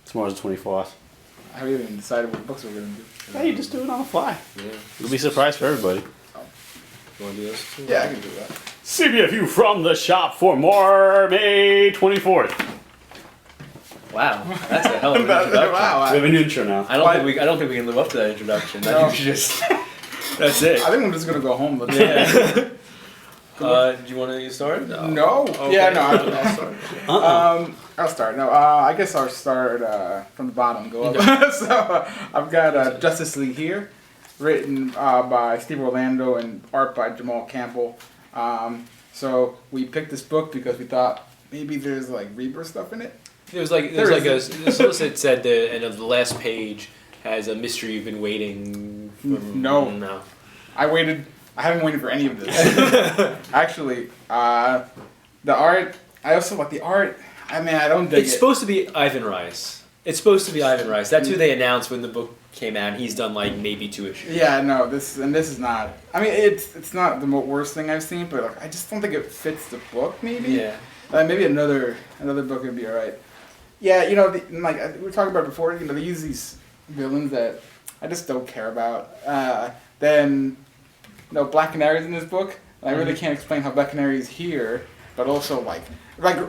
Tomorrow's the 24th. I haven't even decided what books we're gonna do. Yeah, you just do it on the fly. Yeah. You'll be surprised for everybody. You want to do this too? Yeah, I can do that. CBFU from the shop for more May 24th. Wow, that's a hell of an introduction. Wow. We have a new intro now. I don't think we can live up to that introduction. I No. think we should just. That's it. I think I'm just gonna go home. Let's Yeah. Do you want to get started? No. Okay. Yeah, no. I'll start. I'll start. No, I guess I'll start from the bottom. Go up. So I've got Justice League here, written by Steve Orlando and art by Jamal Campbell. So we picked this book because we thought maybe there's like Rebirth stuff in it. It was like a solicit said the end of the last page has a mystery you've been waiting for. No. I haven't waited for any of this. Actually, the art. I also like the art. I mean, I don't dig It's supposed to be Ivan Rice. It's supposed to be Ivan Rice. That's who they announced when the book came out. He's done like maybe 2 issues. Yeah, no, this is not. I mean, it's not the worst thing I've seen, but like, I just don't think it fits the book. Maybe. Yeah. Maybe another book would be alright. Yeah, you know, like we were talking about before. You know, they use these villains that I just don't care about. Then, Black Canary's in this book. I really can't explain how Black Canary is here, but also like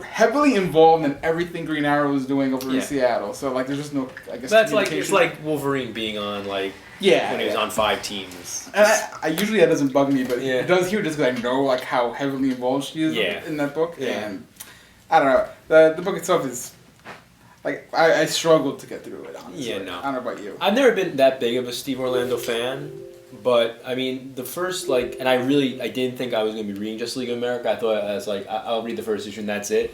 heavily involved in everything Green Arrow was doing over in Seattle. So like, there's just no, I guess. That's like it's like Wolverine being on like when he was on 5 teams. And I usually that doesn't bug me, but Yeah. it does here just because I know like how heavily involved she is in that book. Yeah. And I don't know, the book itself is like I struggled to get through it. Honestly. Yeah, no. I don't know about you. I've never been that big of a Steve Orlando fan, but I mean the first and I didn't think I was going to be reading Justice League of America. I thought I was like I'll read the first issue and that's it.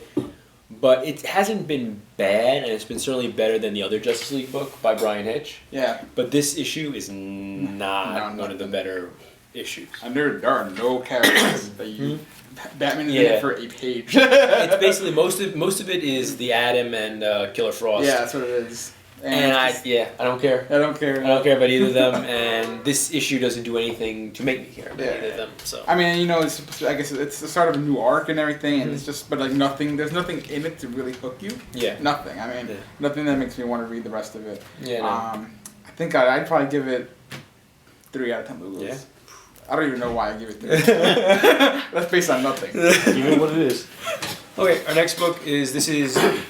But it hasn't been bad, and it's been certainly better than the other Justice League book by Brian Hitch. Yeah. But this issue is not one of the better issues. And there are no characters that you. Batman is in it for a page. It's basically most of it is the Atom and Killer Frost. Yeah, that's what it is. And I don't care. I don't care. I don't care about either of them, and this issue doesn't do anything to make me care about either of them. So I mean, I guess it's the start of a new arc and everything, and it's just, but like nothing. There's nothing in it to really hook you. Yeah. Nothing. I mean, nothing that makes me want to read the rest of it. Yeah. No. I think I'd probably give it 3 out of 10 Lugos. Yeah. I don't even know why I give it 3. That's based on nothing. Give it what it is. Okay, our next book is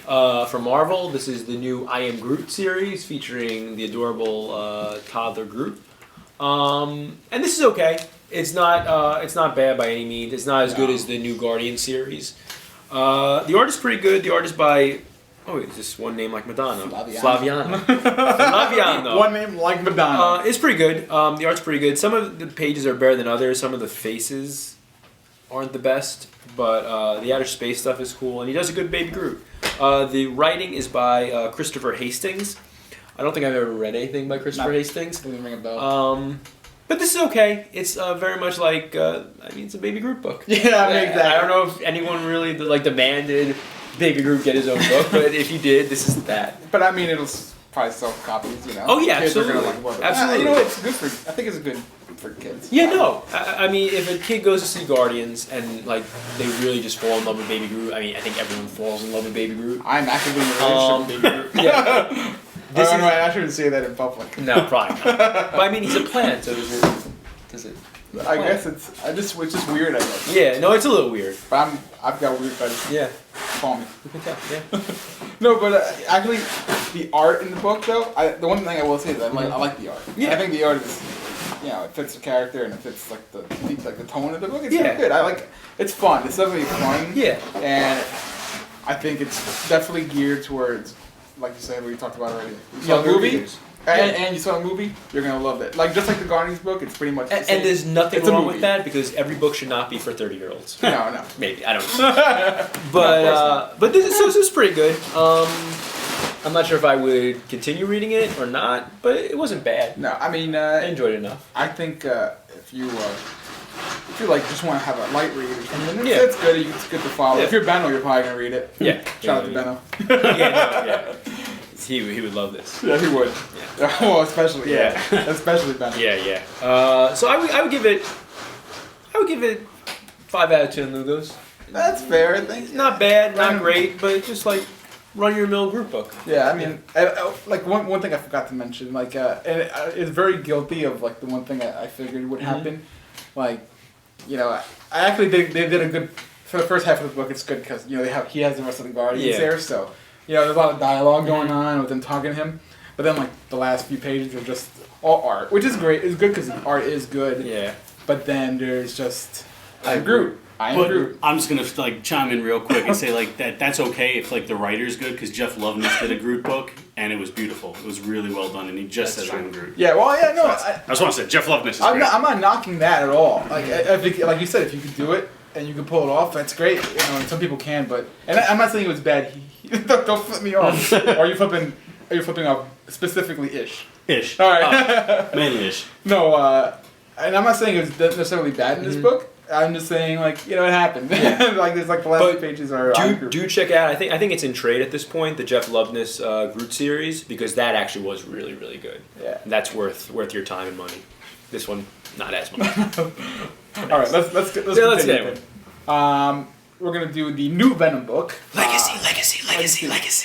from Marvel. This is the new I Am Groot series featuring the adorable toddler Groot. And this is okay. It's not bad by any means. It's not as good as the new Guardian series. The art is pretty good. The art is by is this one name like Madonna? Flaviano. Flaviano. One name like Madonna. It's pretty good. The art's pretty good. Some of the pages are better than others. Some of the faces aren't the best, but the outer space stuff is cool, and he does a good Baby Groot. The writing is by Christopher Hastings. I don't think I've ever read anything by Christopher Hastings. Doesn't ring a bell. But this is okay. It's very much like it's a Baby Groot book. Yeah, exactly. I don't know if anyone really demanded Baby Groot get his own book, but if you did, this is that. But I mean, it'll probably sell copies, Oh yeah, kids absolutely. Are gonna Absolutely. It's good for. I think it's good for kids. Yeah, no. I mean, if a kid goes to see Guardians and they really just fall in love with Baby Groot, I mean, I think everyone falls in love with Baby Groot. I'm actively in a relationship with Baby Groot. Yeah. I shouldn't say that in public. No, probably not. But I mean, he's a plant, so does it? I guess it's just weird. I guess. Yeah, no, it's a little weird. But I've got weird fetishes. Yeah. Call me. You can tell. Yeah. No, but actually, the art in the book though, the one thing I will say is I like the art. Yeah. I think the art is, it fits the character and it fits like the tone of the book. It's pretty good. It's fun. It's definitely fun. Yeah. And I think it's definitely geared towards, like you said, what you talked about already. You saw the movie. And you saw the movie, you're going to love it. Like, just like the Guardians book, it's pretty much the same. And there's nothing wrong with that, because every book should not be for 30-year-olds. No. Maybe, I don't know. But this is pretty good. I'm not sure if I would continue reading it or not, but it wasn't bad. No, I mean... I enjoyed it enough. I think if you just want to have a light read or something, it's good. It's good to follow. Yeah. If you're Benno, you're probably going to read it. Yeah. Shout out to Benno. Yeah. He would love this. Yeah, he would. Yeah. Well, especially especially Benno. Yeah. So I would give it 5 out of 10 Lugos. That's fair, I think. Not bad, not great, but it's just like run-your-mill group book. Yeah, I mean, like one thing I forgot to mention, like, and it's very guilty of like the one thing I figured would happen, like, you know, I actually they did a good for the first half of the book. It's good because you know he has the rest of the Guardians there, so you know there's a lot of dialogue going on with them talking to him, but then like the last few pages are just all art, which is great. It's good because the art is good. Yeah. But then there's just I'm Groot. I'm just gonna like chime in real quick and say like that's okay if like the writer's good because Jeff Loveness did a Groot book and it was beautiful. It was really well done and he just says I'm Groot. Yeah, well, yeah, no. I just want to say Jeff Loveness is I'm great. not knocking that at all. Like I think, like you said, if you could do it and you can pull it off, that's great. You know, and some people can, but I'm not saying it was bad. Don't flip me off. Are you flipping off specifically ish? Ish. All right. Mainly ish. No, and I'm not saying it was necessarily bad in this book. I'm just saying, like, you know, it happened. Like, there's like the last few pages are. Do check out. I think it's in trade at this point. The Jeff Loveness Groot series because that actually was really really good. Yeah. That's worth your time and money. This one not as much. All right, let's get it. We're gonna do the new Venom book. Legacy.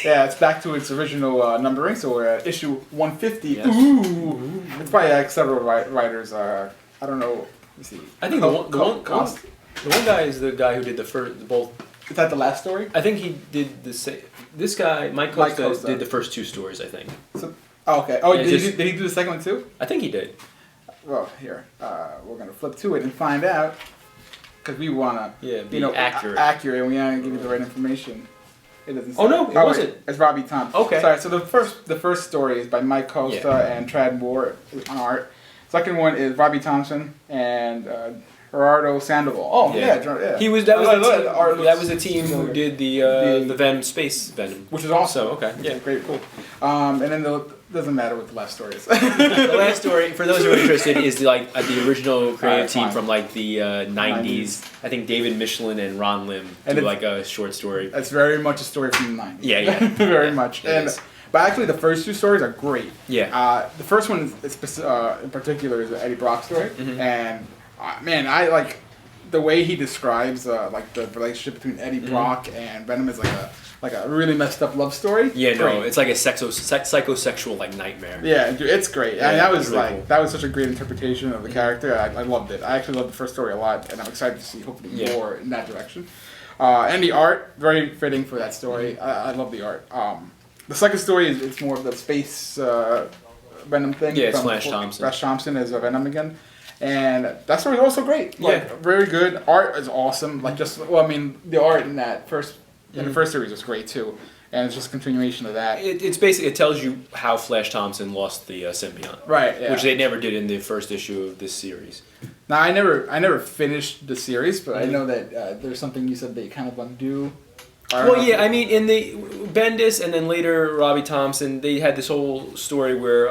Yeah, it's back to its original numbering, so we're at issue 150. Yes. Ooh, it's probably like several writers. I don't know. Let me see. I think the one guy is the guy who did both. Is that the last story? I think he did the same. This guy, Mike Costa, did the first two stories. I think. So, okay. Oh, Yeah, did he do the second one too? I think he did. Well, here we're gonna flip to it and find out because we wanna be accurate. Accurate. We wanna give you the right information. It doesn't. Oh no, it wasn't. It's Robbie Thompson. Okay. Sorry. So the first story is by Mike Costa and Trad Moore on art. Second one is Robbie Thompson and Gerardo Sandoval. Oh yeah. He was that was the team who did the Venom Space Venom, which is awesome. So okay, yeah, great, cool. And then doesn't matter what the last story is. The last story, for those who are interested, is like the original creative team from like the 90s. I think David Michelin and Ron Lim do like a short story. It's very much a story from the 90s. Yeah. Very much. But actually, the first two stories are great. Yeah. The first one, in particular, is the Eddie Brock story, and man, I like the way he describes like the relationship between Eddie Brock and Venom is like a really messed up love story. Yeah, no, it's like a psychosexual like nightmare. Yeah, dude, it's great. Yeah, I mean, that was really like cool. that was such a great interpretation of the character. I loved it. I actually loved the first story a lot, and I'm excited to see hopefully more in that direction. And the art, very fitting for that story. I love the art. The second story it's more of the space Venom thing. Yeah, it's Flash Thompson. Flash Thompson is a Venom again. And that story is also great. Like, very good. Art is awesome. Like, the art in that in the first series was great too. And it's just a continuation of that. It's basically, it tells you how Flash Thompson lost the symbiote. Right, yeah. Which they never did in the first issue of this series. Now, I never finished the series, but I know that there's something you said they kind of undo. Well, yeah, I mean, in the Bendis and then later Robbie Thompson, they had this whole story where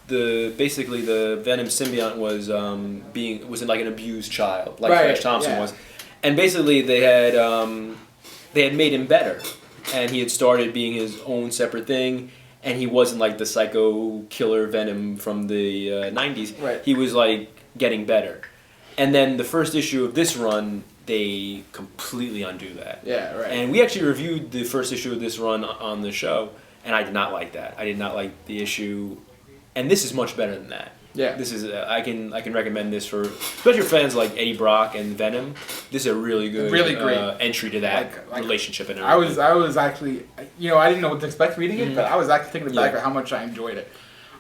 basically the Venom symbiote was like an abused child, like Flash Thompson was, and basically they had made him better, and he had started being his own separate thing, and he wasn't like the psycho killer Venom from the 90s. Right. He was like getting better, and then the first issue of this run, they completely undo that. Yeah, right. And we actually reviewed the first issue of this run on the show, and I did not like that. I did not like the issue, and this is much better than that. Yeah. This is I can recommend this for especially for fans like Eddie Brock and Venom. This is a really good, really great entry to that relationship and everything. I was actually, I didn't know what to expect reading it, but I was actually taken aback at how much I enjoyed it.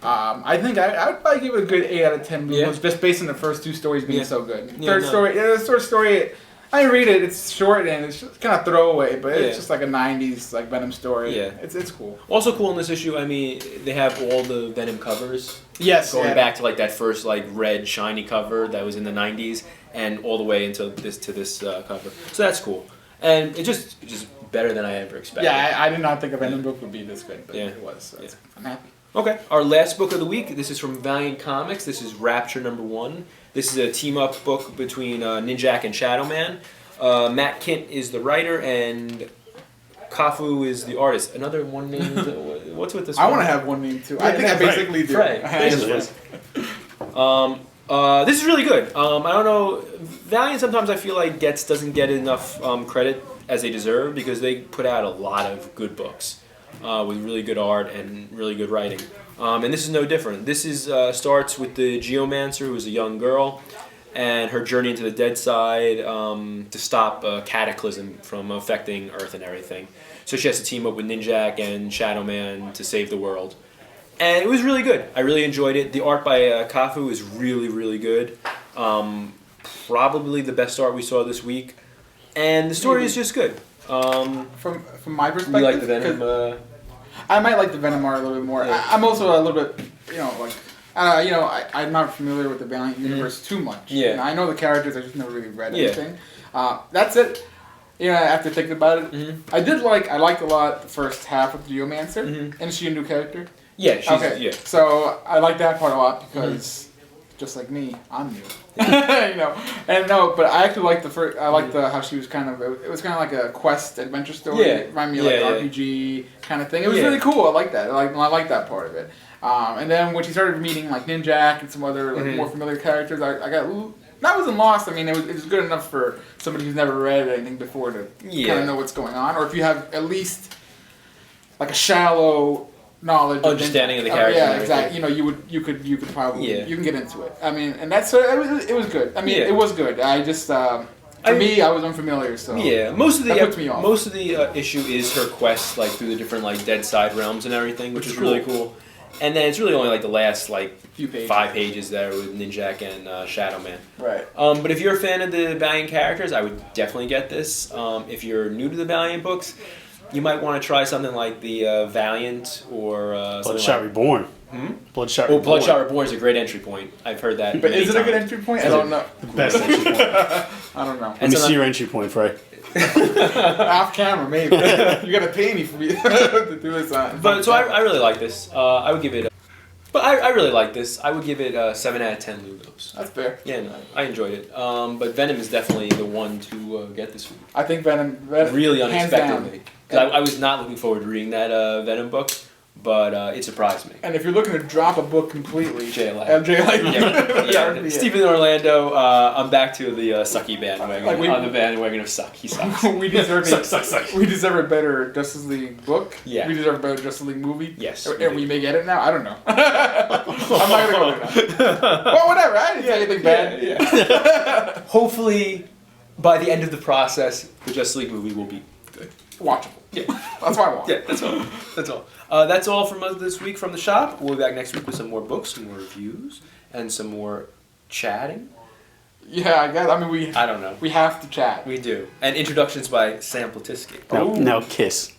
I think I would probably give it a good 8 out of 10 just based on the first two stories being so good. The third story. I read it. It's short and it's just kind of throwaway, but it's just like a '90s like Venom story. Yeah, it's cool. Also cool in this issue. I mean, they have all the Venom covers. Yes, going back to like that first like red shiny cover that was in the '90s, and all the way into this cover. So that's cool, and it's just better than I ever expected. Yeah, I did not think a Venom book would be this good, but it was. So I'm happy. Okay, our last book of the week. This is from Valiant Comics. This is Rapture #1. This is a team-up book between Ninjak and Shadow Man. Matt Kint is the writer, and Kafu is the artist. Another one named... what's with this one? I want to have one name, too. I think I basically do. This is really good. I don't know... Valiant sometimes I feel like doesn't get enough credit as they deserve because they put out a lot of good books with really good art and really good writing. And this is no different. This is starts with the Geomancer, who is a young girl, and her journey into the dead side to stop a cataclysm from affecting Earth and everything. So she has to team up with Ninjak and Shadow Man to save the world. And it was really good. I really enjoyed it. The art by Kafu is really, really good. Probably the best art we saw this week. And the story is just good. From my perspective, You like the Venom? I might like the Venom art a little bit more. Yeah. I'm also a little bit, I'm not familiar with the Valiant universe too much. Yeah. And I know the characters. I just never really read Yeah. anything. That's it. After thinking about it, I liked a lot the first half of the Geomancer. And is she a new character? Yeah, she's, Okay. yeah. So I like that part a lot because, just like me, I'm new. But I actually liked the first. I liked how she was kind of. It was kind of like a quest adventure story. Yeah. It reminded me of like an RPG kind of thing. It was really cool. I like that. I like that part of it. And then when she started meeting like Ninjak and some other more familiar characters, I got. I wasn't lost. I mean, it was good enough for somebody who's never read anything before to kind of know what's going on, or if you have at least like a shallow knowledge, Understanding of the character. Yeah, exactly. You could probably you can get into it. I mean, and that's it was good. I mean, it was good. I just for me, I was unfamiliar, so most of the that puts me off. Most of the issue is her quest like through the different like dead side realms and everything, which is really cool. And then it's really only like the last like few pages. 5 pages there with Ninjak and Shadow Man. Right. But if you're a fan of the Valiant characters, I would definitely get this. If you're new to the Valiant books, you might want to try something like the Valiant or Bloodshot Reborn. Bloodshot Reborn. Bloodshot Reborn is a great entry point. I've heard that. But is it a good entry point? I don't know. The best entry point. I don't know. Let me see your entry point, Frey. Off camera, maybe. You gotta pay me for me to do this. But so I really like this. I would give it. But I really like this. I would give it 7 out of 10 Lugos. That's fair. Yeah, no, I enjoyed it. But Venom is definitely the one to get this week. I think Venom Really hands unexpectedly. down. Because I was not looking forward to reading that Venom book, but it surprised me. And if you're looking to drop a book completely, JLA. JLA. Stephen Orlando, I'm back to the sucky bandwagon. On the bandwagon of suck. He sucks. We deserve suck. We deserve a better Justice League book. Yeah. We deserve a better Justice League movie. Yes. And we may get it now. I don't know. I'm not gonna go there now. Well, whatever. I didn't say anything bad. Yeah. Hopefully, by the end of the process, the Justice League movie will be good. Watchable. Yeah. That's what I want. Yeah, that's all. That's all. That's all from us this week from the shop. We'll be back next week with some more books, some more reviews, and some more chatting. Yeah, I guess. I mean, I don't know. We have to chat. We do. And introductions by Sam Platiski. Now kiss.